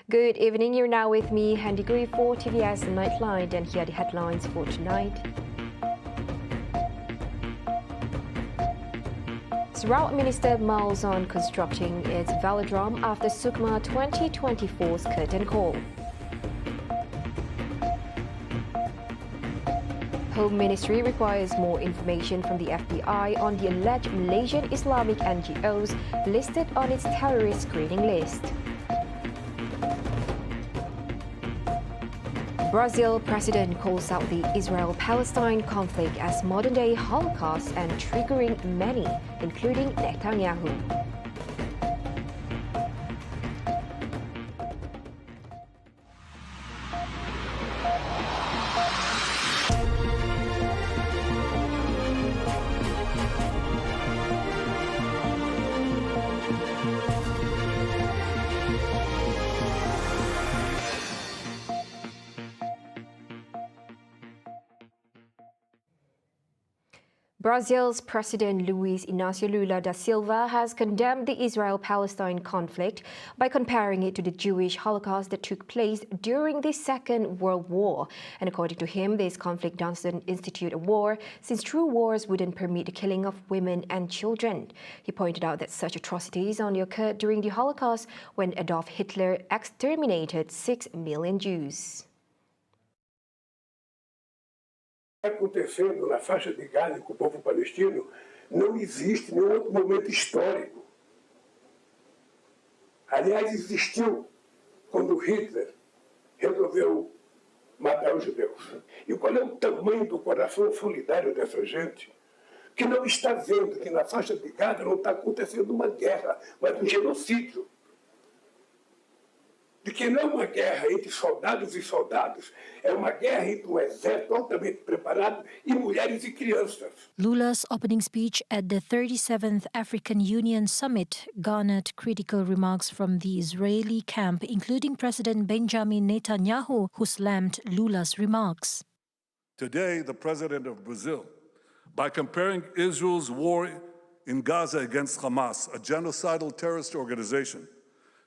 Good evening, you're now with me, Handy Gray for TVS Nightline, and here are the headlines for tonight. Sarawak Minister muls on constructing its velodrome after SUKMA 2024's curtain call. Home Ministry requires more information from the FBI on the alleged Malaysian Islamic NGOs listed on its terrorist screening list. Brazil president calls out the Israel-Palestine conflict as modern-day Holocaust and triggering many, including Netanyahu. Brazil's President Luiz Inácio Lula da Silva has condemned the Israel-Palestine conflict by comparing it to the Jewish Holocaust that took place during the Second World War. And according to him, this conflict doesn't institute a war, since true wars wouldn't permit the killing of women and children. He pointed out that such atrocities only occurred during the Holocaust, when Adolf Hitler exterminated 6 million Jews. Acontecendo na faixa de Gaza com o povo palestino, não existe nenhum outro momento histórico. Aliás, existiu quando Hitler resolveu matar os judeus. E qual é o tamanho do coração solidário dessa gente, que não está vendo que na faixa de Gaza não está acontecendo uma guerra, mas um genocídio. De que não é uma guerra entre soldados e soldados, é uma guerra entre um exército altamente preparado e mulheres e crianças. Lula's opening speech at the 37th African Union Summit garnered critical remarks from the Israeli camp, including President Benjamin Netanyahu, who slammed Lula's remarks. Today, the president of Brazil, by comparing Israel's war in Gaza against Hamas, a genocidal terrorist organization,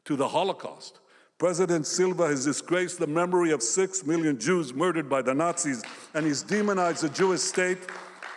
to the Holocaust, President Silva has disgraced the memory of 6 million Jews murdered by the Nazis, and he's demonized the Jewish state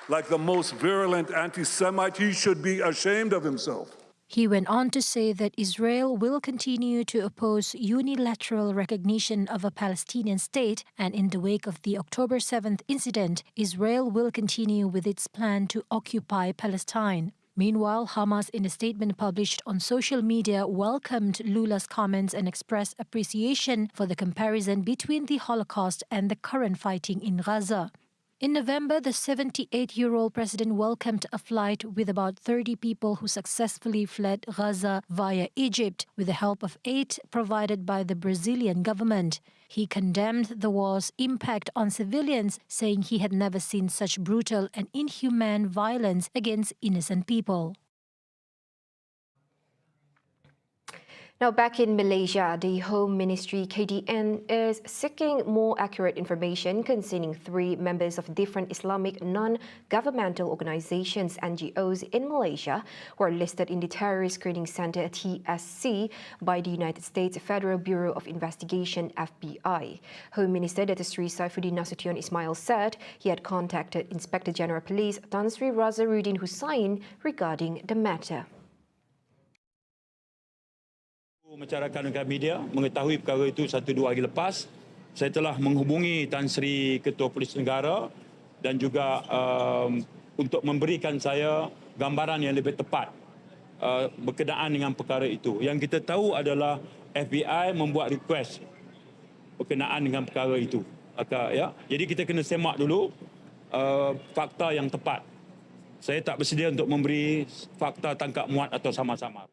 like the most virulent anti-Semite. He should be ashamed of himself. He went on to say that Israel will continue to oppose unilateral recognition of a Palestinian state, and in the wake of the October 7th incident, Israel will continue with its plan to occupy Palestine. Meanwhile, Hamas, in a statement published on social media, welcomed Lula's comments and expressed appreciation for the comparison between the Holocaust and the current fighting in Gaza. In November, the 78-year-old president welcomed a flight with about 30 people who successfully fled Gaza via Egypt with the help of aid provided by the Brazilian government. He condemned the war's impact on civilians, saying he had never seen such brutal and inhumane violence against innocent people. Now, back in Malaysia, the Home Ministry KDN is seeking more accurate information concerning 3 members of different Islamic non-governmental organizations, NGOs, in Malaysia who are listed in the Terrorist Screening Center TSC by the United States Federal Bureau of Investigation FBI. Home Minister Datuk Seri Saifuddin Nasution Ismail said he had contacted Inspector General Police Tan Sri Razaruddin Hussain regarding the matter. Masyarakat dan media mengetahui perkara itu 1-2 hari lepas, saya telah menghubungi Tan Sri Ketua Polis Negara dan juga untuk memberikan saya gambaran yang lebih tepat berkenaan dengan perkara itu. Yang kita tahu adalah FBI membuat request berkenaan dengan perkara itu. Ya? Jadi kita kena semak dulu fakta yang tepat. Saya tak bersedia untuk memberi fakta tangkap muat atau samar-samar.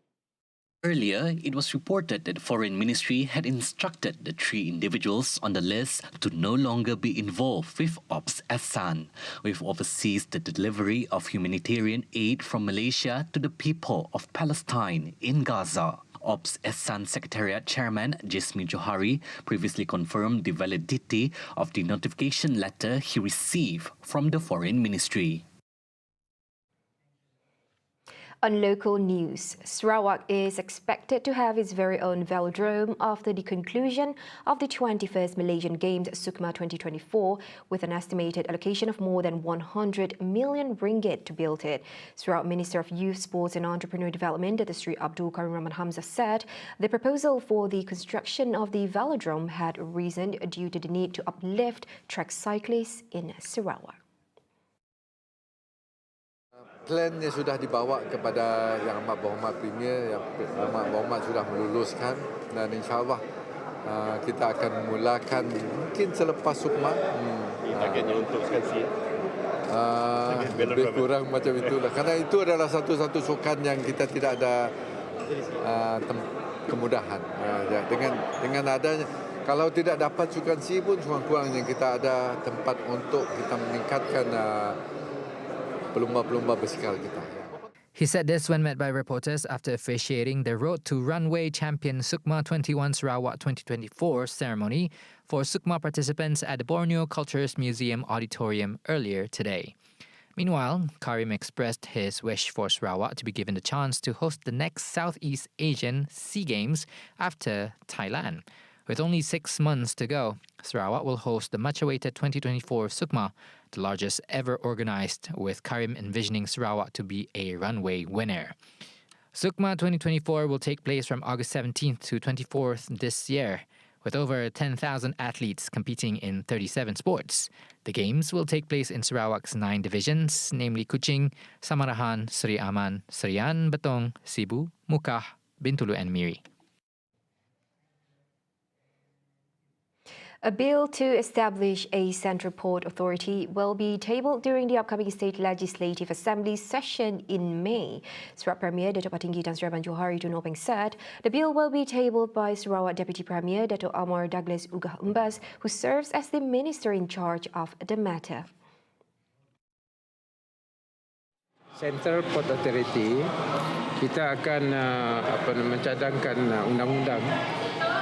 Earlier, it was reported that the Foreign Ministry had instructed the 3 individuals on the list to no longer be involved with POST-SUKMA, which oversees the delivery of humanitarian aid from Malaysia to the people of Palestine in Gaza. POST-SUKMA Secretariat Chairman Jasmine Johari previously confirmed the validity of the notification letter he received from the Foreign Ministry. On local news, Sarawak is expected to have its very own velodrome after the conclusion of the 21st Malaysian Games SUKMA 2024, with an estimated allocation of more than 100 million ringgit to build it. Sarawak Minister of Youth, Sports and Entrepreneur Development, Dr. Sri Abdul Karim Rahman Hamzah, said the proposal for the construction of the velodrome had arisen due to the need to uplift track cyclists in Sarawak. Plannya sudah dibawa kepada Yang Amat Berhormat Premier, Yang Amat Berhormat sudah meluluskan, dan insyaAllah kita akan mulakan mungkin selepas SUKMA. Targetnya untuk sekali lebih kurang macam itulah. Karena itu adalah satu-satu sukan yang kita tidak ada kemudahan. Dengan adanya, kalau tidak dapat sukan C pun kurang-kurangnya kita ada tempat untuk kita meningkatkan pelumba-pelumba basikal kita. He said this when met by reporters after officiating the Road to Runway Champion SUKMA 21 Sarawak 2024 ceremony for SUKMA participants at the Borneo Cultures Museum Auditorium earlier today. Meanwhile, Karim expressed his wish for Sarawak to be given the chance to host the next Southeast Asian SEA Games after Thailand. With only 6 months to go, Sarawak will host the much-awaited 2024 SUKMA, the largest ever organized, with Karim envisioning Sarawak to be a runway winner. SUKMA 2024 will take place from August 17th to 24th this year, with over 10,000 athletes competing in 37 sports. The Games will take place in Sarawak's 9 divisions, namely Kuching, Samarahan, Seri Aman, Serian, Betong, Sibu, Mukah, Bintulu and Miri. A bill to establish a central port authority will be tabled during the upcoming State Legislative Assembly session in May. Sarawak Premier Dato' Patinggi Tan Sri Abang Johari Tun Nopeng said the bill will be tabled by Sarawak Deputy Premier Dato' Amar Douglas Ugah Umbas, who serves as the minister in charge of the matter. Central Port Authority, kita akan mencadangkan undang-undang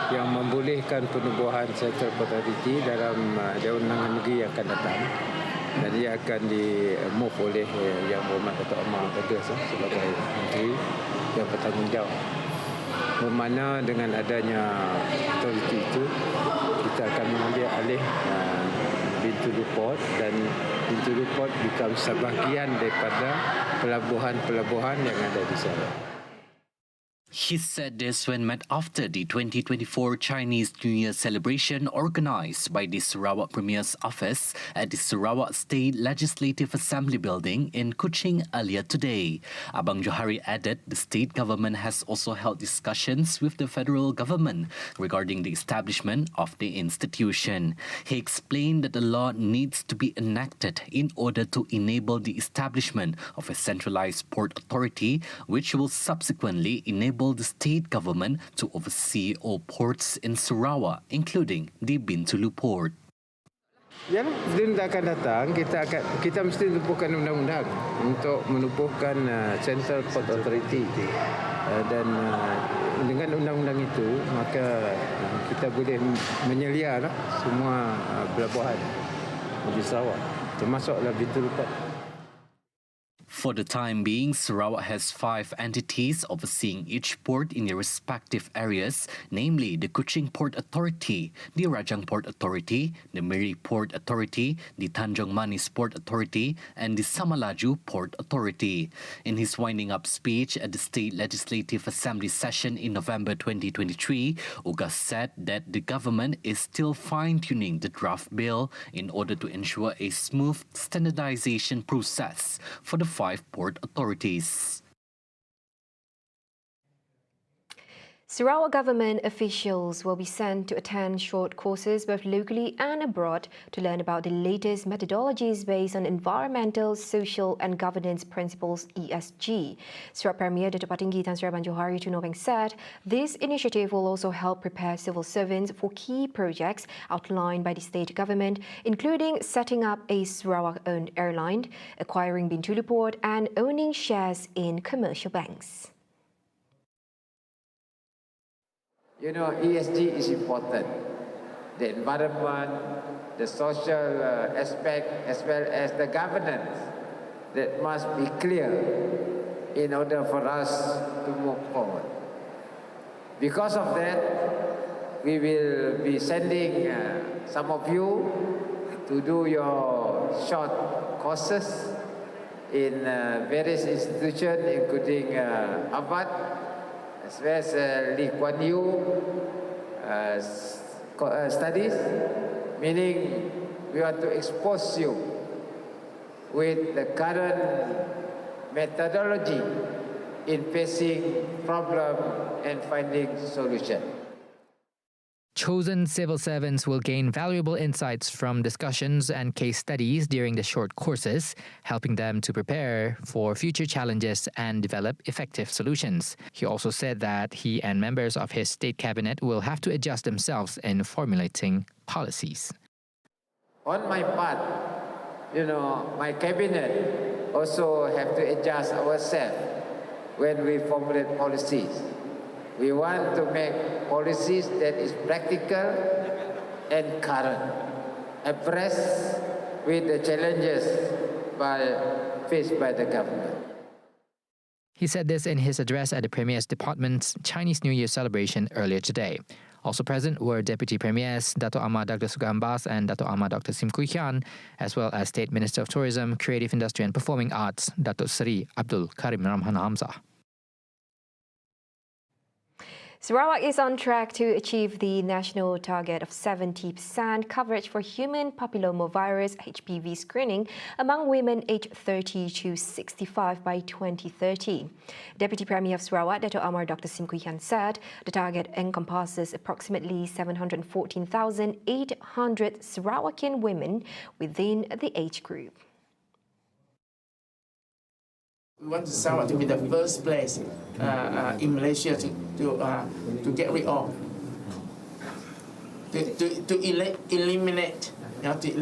yang membolehkan penubuhan Central Port Authority dalam Dewan Undangan Negeri yang akan datang, dan dia akan di-move oleh Yang Berhormat Dato' Amar Douglas sebagai menteri yang bertanggungjawab. Bermakna dengan adanya authority itu, kita akan mengambil alih Bintulu Port, dan Bintulu Port become sebahagian daripada pelabuhan-pelabuhan yang ada di sana. He said this when met after the 2024 Chinese New Year celebration organized by the Sarawak Premier's office at the Sarawak State Legislative Assembly building in Kuching earlier today. Abang Johari added the state government has also held discussions with the federal government regarding the establishment of the institution. He explained that the law needs to be enacted in order to enable the establishment of a centralized port authority, which will subsequently enable the state government to oversee all ports in Sarawak, including the Bintulu Port. Ya, dia akan datang, kita mesti nubuhkan undang-undang untuk menubuhkan Central Port Authority, dan dengan undang-undang itu maka kita boleh menyelia semua pelabuhan di Sarawak, termasuklah Bintulu Port. For the time being, Sarawak has 5 entities overseeing each port in their respective areas, namely the Kuching Port Authority, the Rajang Port Authority, the Miri Port Authority, the Tanjung Manis Port Authority, and the Samalaju Port Authority. In his winding-up speech at the State Legislative Assembly session in November 2023, Ugas said that the government is still fine-tuning the draft bill in order to ensure a smooth standardization process for the 5 port authorities. Sarawak government officials will be sent to attend short courses both locally and abroad to learn about the latest methodologies based on environmental, social and governance principles (ESG). Sarawak Premier Dato' Patinggi Tan Sri Abang Johari Tun Nopeng said this initiative will also help prepare civil servants for key projects outlined by the state government, including setting up a Sarawak-owned airline, acquiring Bintulu Port and owning shares in commercial banks. You know, ESG is important. The environment, the social aspect, as well as the governance, that must be clear in order for us to move forward. Because of that, we will be sending some of you to do your short courses in various institutions, including Harvard, as well as Lee Kuan Yew studies, meaning we want to expose you with the current methodology in facing problem and finding solution. Chosen civil servants will gain valuable insights from discussions and case studies during the short courses, helping them to prepare for future challenges and develop effective solutions. He also said that he and members of his state cabinet will have to adjust themselves in formulating policies. On my part, my cabinet also have to adjust ourselves when we formulate policies. We want to make policies that is practical and current, abreast with the challenges faced by the government. He said this in his address at the Premier's Department's Chinese New Year celebration earlier today. Also present were Deputy Premiers Dato' Ahmad Dr. Sugambas and Dato' Ahmad Dr. Sim Kui Hian, as well as State Minister of Tourism, Creative Industry and Performing Arts, Dato' Seri Abdul Karim Ramhan Hamzah. Sarawak is on track to achieve the national target of 70% coverage for human papillomavirus HPV screening among women aged 30 to 65 by 2030. Deputy Premier of Sarawak, Dato' Amar Dr. Sim Kui Hian said the target encompasses approximately 714,800 Sarawakian women within the age group. We want Sarawak to be the first place in Malaysia to get rid of, to eliminate, not get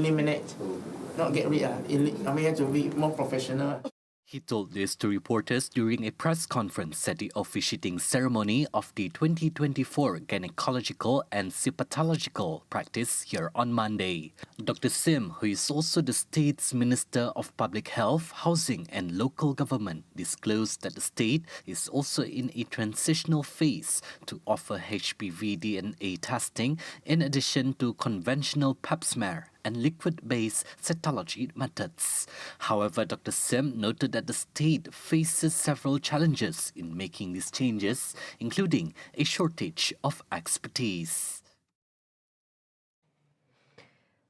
rid of. We have to be more professional. He told this to reporters during a press conference at the officiating ceremony of the 2024 Gynecological and Sympathological Practice here on Monday. Dr. Sim, who is also the state's Minister of Public Health, Housing and Local Government, disclosed that the state is also in a transitional phase to offer HPV DNA testing in addition to conventional pap smear and liquid-based cytology methods. However, Dr. Sim noted that the state faces several challenges in making these changes, including a shortage of expertise.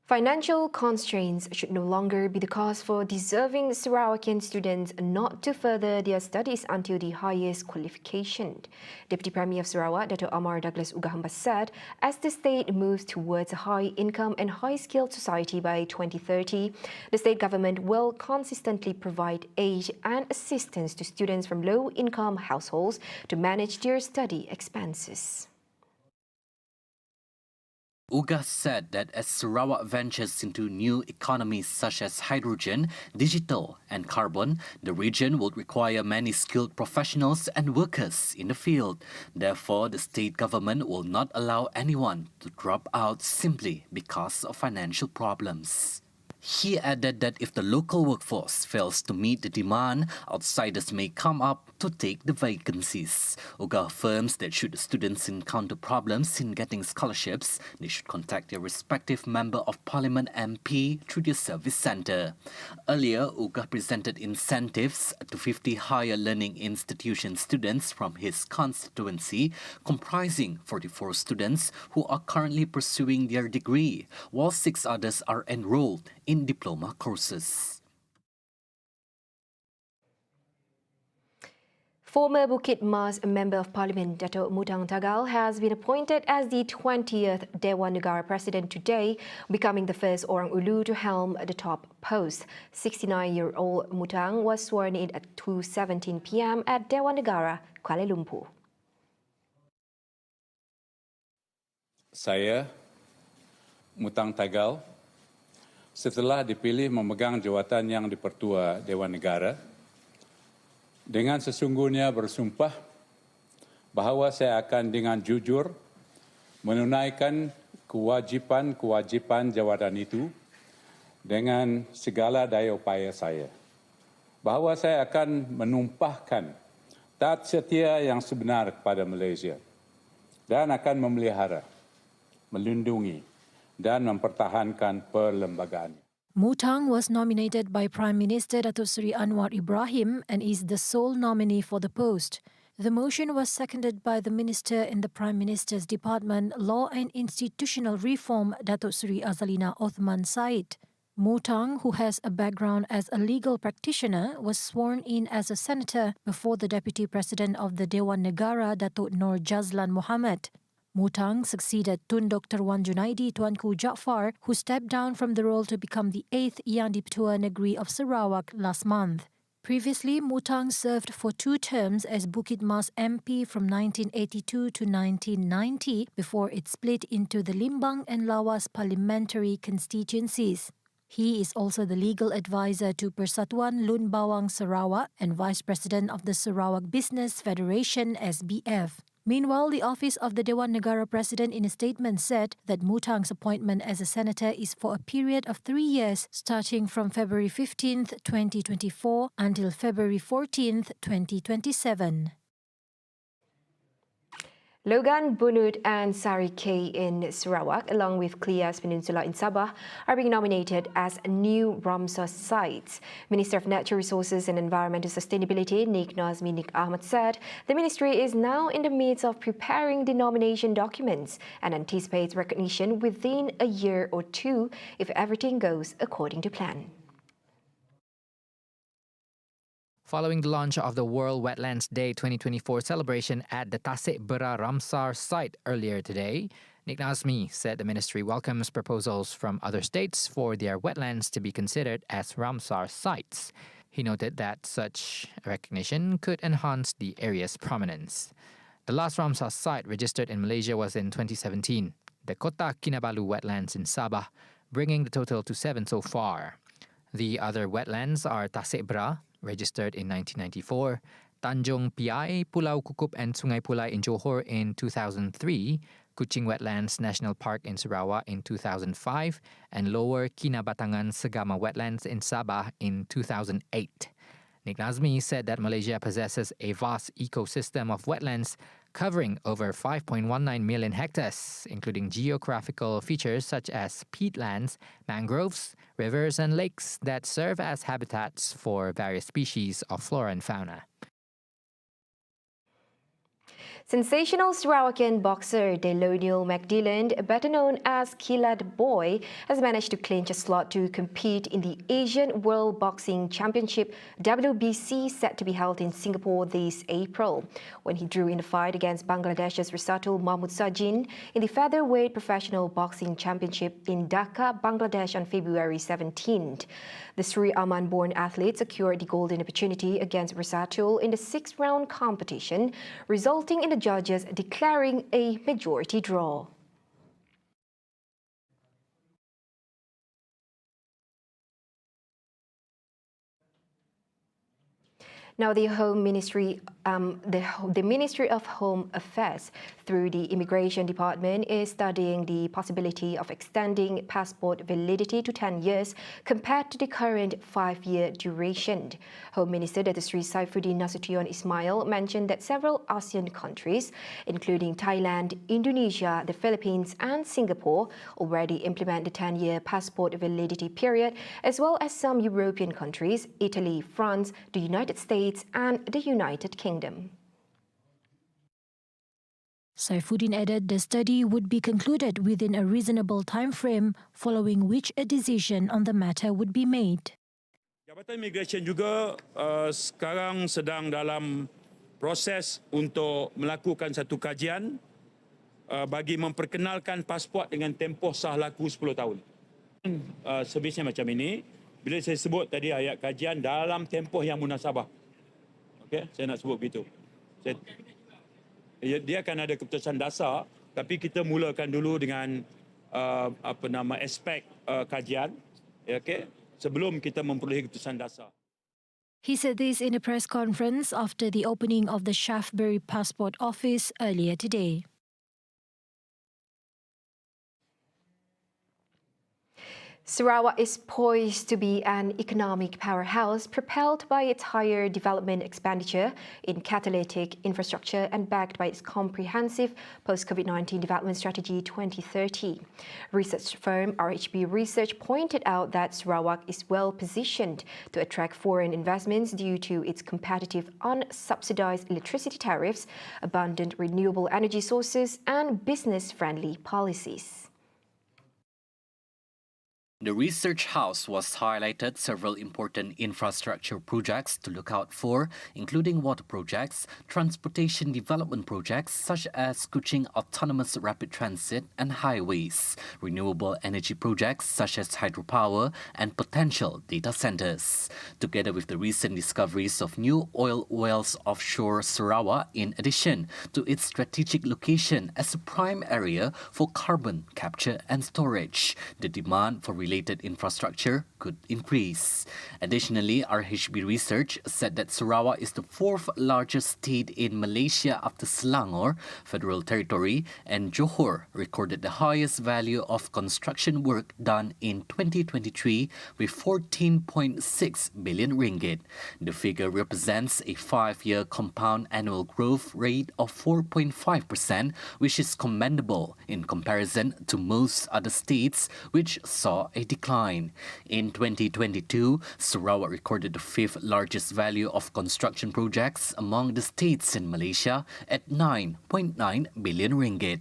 Financial constraints should no longer be the cause for deserving Sarawakian students not to further their studies until the highest qualification. Deputy Premier of Sarawak, Dato' Amar Douglas Ugahambas said, as the state moves towards a high-income and high-skilled society by 2030, the state government will consistently provide aid and assistance to students from low-income households to manage their study expenses. Ugas said that as Sarawak ventures into new economies such as hydrogen, digital and carbon, the region will require many skilled professionals and workers in the field. Therefore, the state government will not allow anyone to drop out simply because of financial problems. He added that if the local workforce fails to meet the demand, outsiders may come up to take the vacancies. Uga affirms that should the students encounter problems in getting scholarships, they should contact their respective Member of Parliament MP through their service centre. Earlier, Uga presented incentives to 50 higher learning institution students from his constituency, comprising 44 students who are currently pursuing their degree, while 6 others are enrolled in diploma courses. Former Bukit Mas Member of Parliament Dato' Mutang Tagal has been appointed as the 20th Dewan Negara President today, becoming the first Orang Ulu to helm the top post. 69-year-old Mutang was sworn in at 2:17 PM at Dewan Negara, Kuala Lumpur. Saya, Mutang Tagal, setelah dipilih memegang jawatan yang dipertua Dewan Negara, dengan sesungguhnya bersumpah bahawa saya akan dengan jujur menunaikan kewajipan-kewajipan jawatan itu dengan segala daya upaya saya. bahawa saya akan menumpahkan taat setia yang sebenar kepada Malaysia dan akan memelihara, melindungi dan mempertahankan perlembagaannya. Mutang was nominated by Prime Minister Datuk Seri Anwar Ibrahim and is the sole nominee for the post. The motion was seconded by the Minister in the Prime Minister's Department, Law and Institutional Reform, Datuk Seri Azalina Othman Said. Mutang, who has a background as a legal practitioner, was sworn in as a senator before the Deputy President of the Dewan Negara, Datuk Nur Jazlan Mohammed. Mutang succeeded Tun Dr. Wan Junaidi Tuanku Jaafar, who stepped down from the role to become the 8th Yang di-Pertua Negeri of Sarawak last month. Previously, Mutang served for 2 terms as Bukit Mas MP from 1982 to 1990 before it split into the Limbang and Lawas parliamentary constituencies. He is also the legal advisor to Persatuan Lun Bawang Sarawak and Vice President of the Sarawak Business Federation (SBF). Meanwhile, the office of the Dewan Negara President in a statement said that Mutang's appointment as a senator is for a period of 3 years starting from February 15th, 2024 until February 14th, 2027. Logan, Bunut and Sari K in Sarawak, along with Klias Peninsula in Sabah, are being nominated as new Ramsar sites. Minister of Natural Resources and Environmental Sustainability, Nik Nazmi Nik Ahmad, said the ministry is now in the midst of preparing the nomination documents and anticipates recognition within a year or 2 if everything goes according to plan. Following the launch of the World Wetlands Day 2024 celebration at the Tasik Bera Ramsar site earlier today, Nik Nazmi said the ministry welcomes proposals from other states for their wetlands to be considered as Ramsar sites. He noted that such recognition could enhance the area's prominence. The last Ramsar site registered in Malaysia was in 2017, the Kota Kinabalu wetlands in Sabah, bringing the total to 7 so far. The other wetlands are Tasik Bera, registered in 1994, Tanjung Piai, Pulau Kukup and Sungai Pulai in Johor in 2003, Kuching Wetlands National Park in Sarawak in 2005, and Lower Kinabatangan Segama Wetlands in Sabah in 2008. Nik Nazmi said that Malaysia possesses a vast ecosystem of wetlands covering over 5.19 million hectares, including geographical features such as peatlands, mangroves, rivers and lakes that serve as habitats for various species of flora and fauna. Sensational Sarawakian boxer Deloniel McDilland, better known as Kilat Boy, has managed to clinch a slot to compete in the Asian World Boxing Championship WBC set to be held in Singapore this April, when he drew in a fight against Bangladesh's Risatul Mahmud Sajin in the Featherweight Professional Boxing Championship in Dhaka, Bangladesh on February 17th. The Sri Aman-born athlete secured the golden opportunity against Risatul in the 6th-round competition, resulting in the judges declaring a majority draw. Now, the Ministry of Home Affairs, through the Immigration Department, is studying the possibility of extending passport validity to 10 years compared to the current 5-year duration. Home Minister Datuk Seri Saifuddin Nasution Ismail mentioned that several ASEAN countries, including Thailand, Indonesia, the Philippines and Singapore, already implement the 10-year passport validity period, as well as some European countries, Italy, France, the United States and the United Kingdom. Saifuddin added the study would be concluded within a reasonable time frame, following which a decision on the matter would be made. Jabatan Immigration juga sekarang sedang dalam proses untuk melakukan satu kajian bagi memperkenalkan pasport dengan tempoh sah laku 10 tahun. Servisnya macam ini, bila saya sebut tadi ayat kajian dalam tempoh yang munasabah. Okay, saya nak sebut begitu. Dia akan ada keputusan dasar, tapi kita mulakan dulu dengan aspek kajian, okay, sebelum kita memperolehi keputusan dasar. He said this in a press conference after the opening of the Shaftesbury Passport Office earlier today. Sarawak is poised to be an economic powerhouse propelled by its higher development expenditure in catalytic infrastructure and backed by its comprehensive post-COVID-19 development strategy 2030. Research firm RHB Research pointed out that Sarawak is well positioned to attract foreign investments due to its competitive unsubsidized electricity tariffs, abundant renewable energy sources and business-friendly policies. The research house was highlighted several important infrastructure projects to look out for, including water projects, transportation development projects such as Kuching Autonomous Rapid Transit and highways, renewable energy projects such as hydropower and potential data centers. Together with the recent discoveries of new oil wells offshore Sarawak, in addition to its strategic location as a prime area for carbon capture and storage, the demand for related infrastructure could increase. Additionally, RHB Research said that Sarawak is the fourth largest state in Malaysia after Selangor, Federal Territory, and Johor recorded the highest value of construction work done in 2023 with 14.6 billion ringgit. The figure represents a 5-year compound annual growth rate of 4.5%, which is commendable in comparison to most other states which saw a decline. In 2022, Sarawak recorded the fifth largest value of construction projects among the states in Malaysia at 9.9 billion ringgit.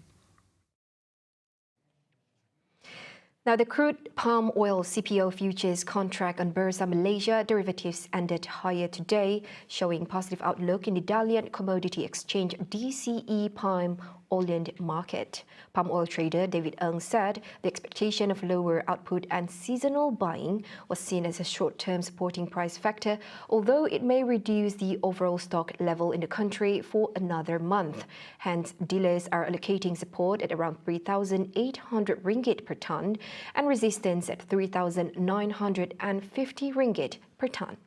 Now, the crude palm oil CPO futures contract on Bursa Malaysia derivatives ended higher today, showing positive outlook in the Dalian Commodity Exchange DCE palm oil market. Palm oil trader David Ng said the expectation of lower output and seasonal buying was seen as a short-term supporting price factor, although it may reduce the overall stock level in the country for another month. Hence, dealers are allocating support at around 3,800 ringgit per tonne and resistance at 3,950 ringgit per tonne.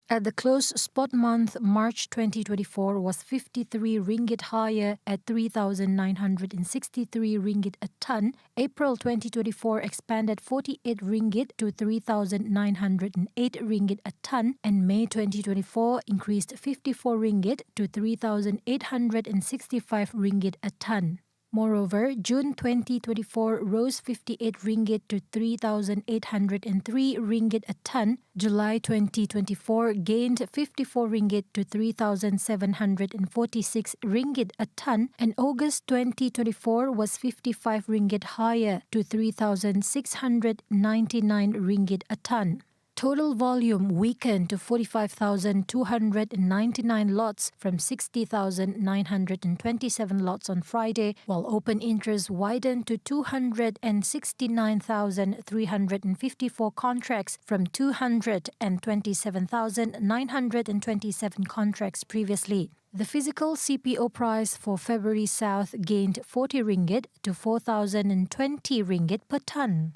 At the close, spot month March 2024 was 53 ringgit higher at 3,963 ringgit a tonne. April 2024 expanded 48 ringgit to 3,908 ringgit a tonne, and May 2024 increased 54 ringgit to 3,865 ringgit a tonne. Moreover, June 2024 rose 58 ringgit to 3,803 ringgit a tonne. July 2024 gained 54 ringgit to 3,746 ringgit a tonne, and August 2024 was 55 ringgit higher to 3,699 ringgit a tonne. Total volume weakened to 45,299 lots from 60,927 lots on Friday, while open interest widened to 269,354 contracts from 227,927 contracts previously. The physical CPO price for February South gained 40 ringgit to 4,020 ringgit per tonne.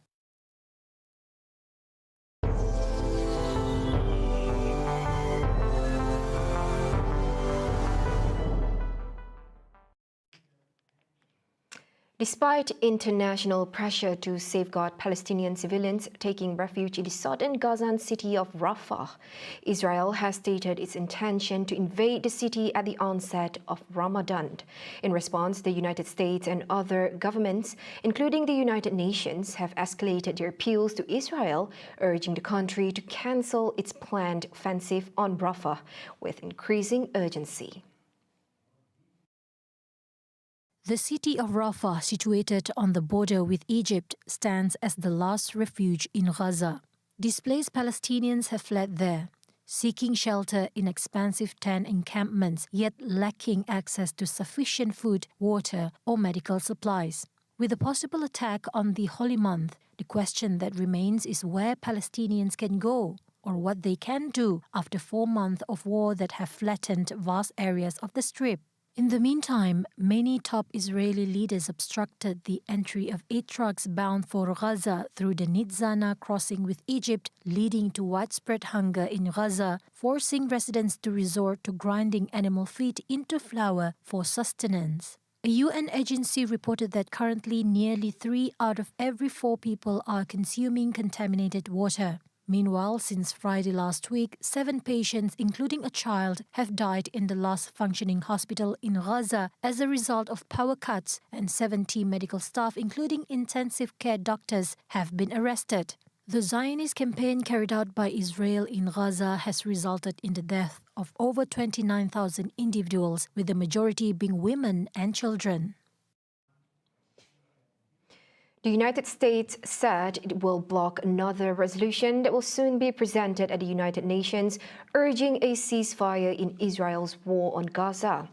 Despite international pressure to safeguard Palestinian civilians taking refuge in the southern Gazan city of Rafah, Israel has stated its intention to invade the city at the onset of Ramadan. In response, the United States and other governments, including the United Nations, have escalated their appeals to Israel, urging the country to cancel its planned offensive on Rafah with increasing urgency. The city of Rafah, situated on the border with Egypt, stands as the last refuge in Gaza. Displaced Palestinians have fled there, seeking shelter in expansive tent encampments, yet lacking access to sufficient food, water, or medical supplies. With a possible attack on the holy month, the question that remains is where Palestinians can go, or what they can do after 4 months of war that have flattened vast areas of the Strip. In the meantime, many top Israeli leaders obstructed the entry of 8 trucks bound for Gaza through the Nitzana crossing with Egypt, leading to widespread hunger in Gaza, forcing residents to resort to grinding animal feed into flour for sustenance. A UN agency reported that currently nearly 3 out of every 4 people are consuming contaminated water. Meanwhile, since Friday last week, 7 patients, including a child, have died in the last functioning hospital in Gaza as a result of power cuts, and 70 medical staff, including intensive care doctors, have been arrested. The Zionist campaign carried out by Israel in Gaza has resulted in the death of over 29,000 individuals, with the majority being women and children. The United States said it will block another resolution that will soon be presented at the United Nations, urging a ceasefire in Israel's war on Gaza.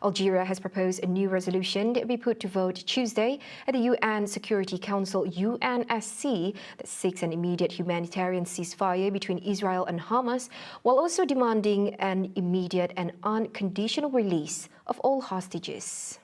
Algeria has proposed a new resolution that will be put to vote Tuesday at the UN Security Council UNSC that seeks an immediate humanitarian ceasefire between Israel and Hamas, while also demanding an immediate and unconditional release of all hostages.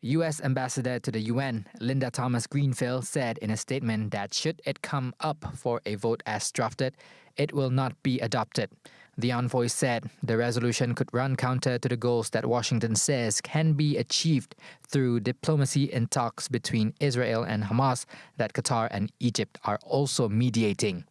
U.S. Ambassador to the UN, Linda Thomas-Greenfield, said in a statement that should it come up for a vote as drafted, it will not be adopted. The envoy said the resolution could run counter to the goals that Washington says can be achieved through diplomacy and talks between Israel and Hamas that Qatar and Egypt are also mediating.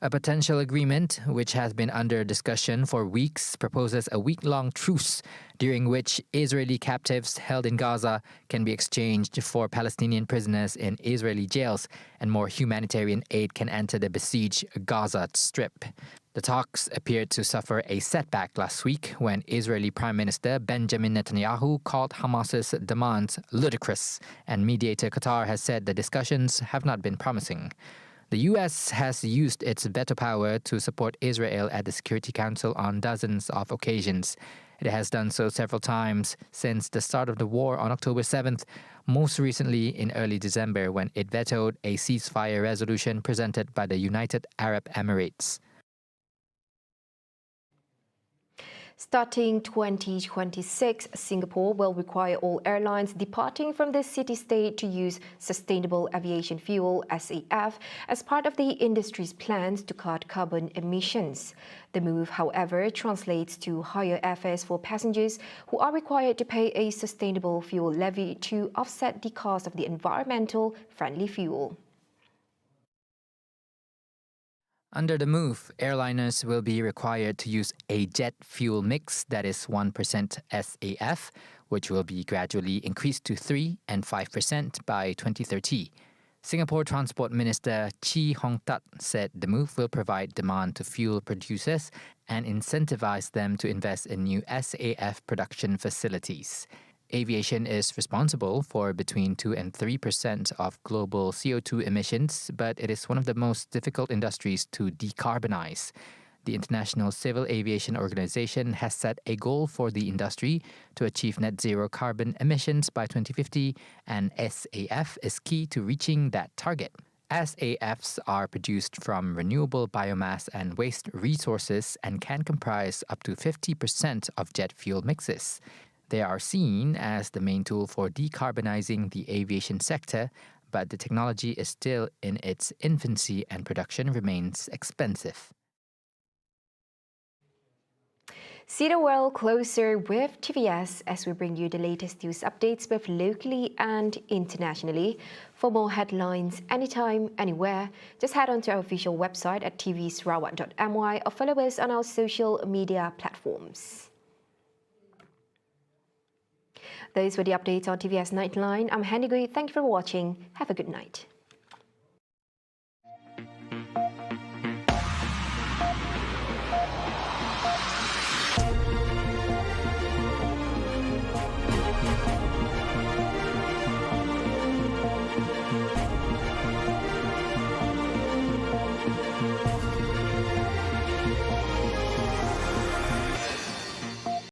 A potential agreement, which has been under discussion for weeks, proposes a week-long truce during which Israeli captives held in Gaza can be exchanged for Palestinian prisoners in Israeli jails, and more humanitarian aid can enter the besieged Gaza Strip. The talks appeared to suffer a setback last week when Israeli Prime Minister Benjamin Netanyahu called Hamas's demands ludicrous, and mediator Qatar has said the discussions have not been promising. The U.S. has used its veto power to support Israel at the Security Council on dozens of occasions. It has done so several times since the start of the war on October 7th, most recently in early December when it vetoed a ceasefire resolution presented by the United Arab Emirates. Starting 2026, Singapore will require all airlines departing from the city-state to use sustainable aviation fuel (SAF) as part of the industry's plans to cut carbon emissions. The move, however, translates to higher airfares for passengers who are required to pay a sustainable fuel levy to offset the cost of the environmental-friendly fuel. Under the move, airliners will be required to use a jet fuel mix that is 1% SAF, which will be gradually increased to 3% and 5% by 2030. Singapore Transport Minister Chee Hong Tat said the move will provide demand to fuel producers and incentivize them to invest in new SAF production facilities. Aviation is responsible for between 2 and 3% of global CO2 emissions, but it is one of the most difficult industries to decarbonize. The International Civil Aviation Organization has set a goal for the industry to achieve net zero carbon emissions by 2050, and SAF is key to reaching that target. SAFs are produced from renewable biomass and waste resources and can comprise up to 50% of jet fuel mixes. They are seen as the main tool for decarbonizing the aviation sector, but the technology is still in its infancy and production remains expensive. See the world closer with TVS as we bring you the latest news updates both locally and internationally. For more headlines anytime, anywhere, just head on to our official website at tvsarawak.my or follow us on our social media platforms. Those were the updates on TVS Nightline. I'm Handy Gui. Thank you for watching. Have a good night.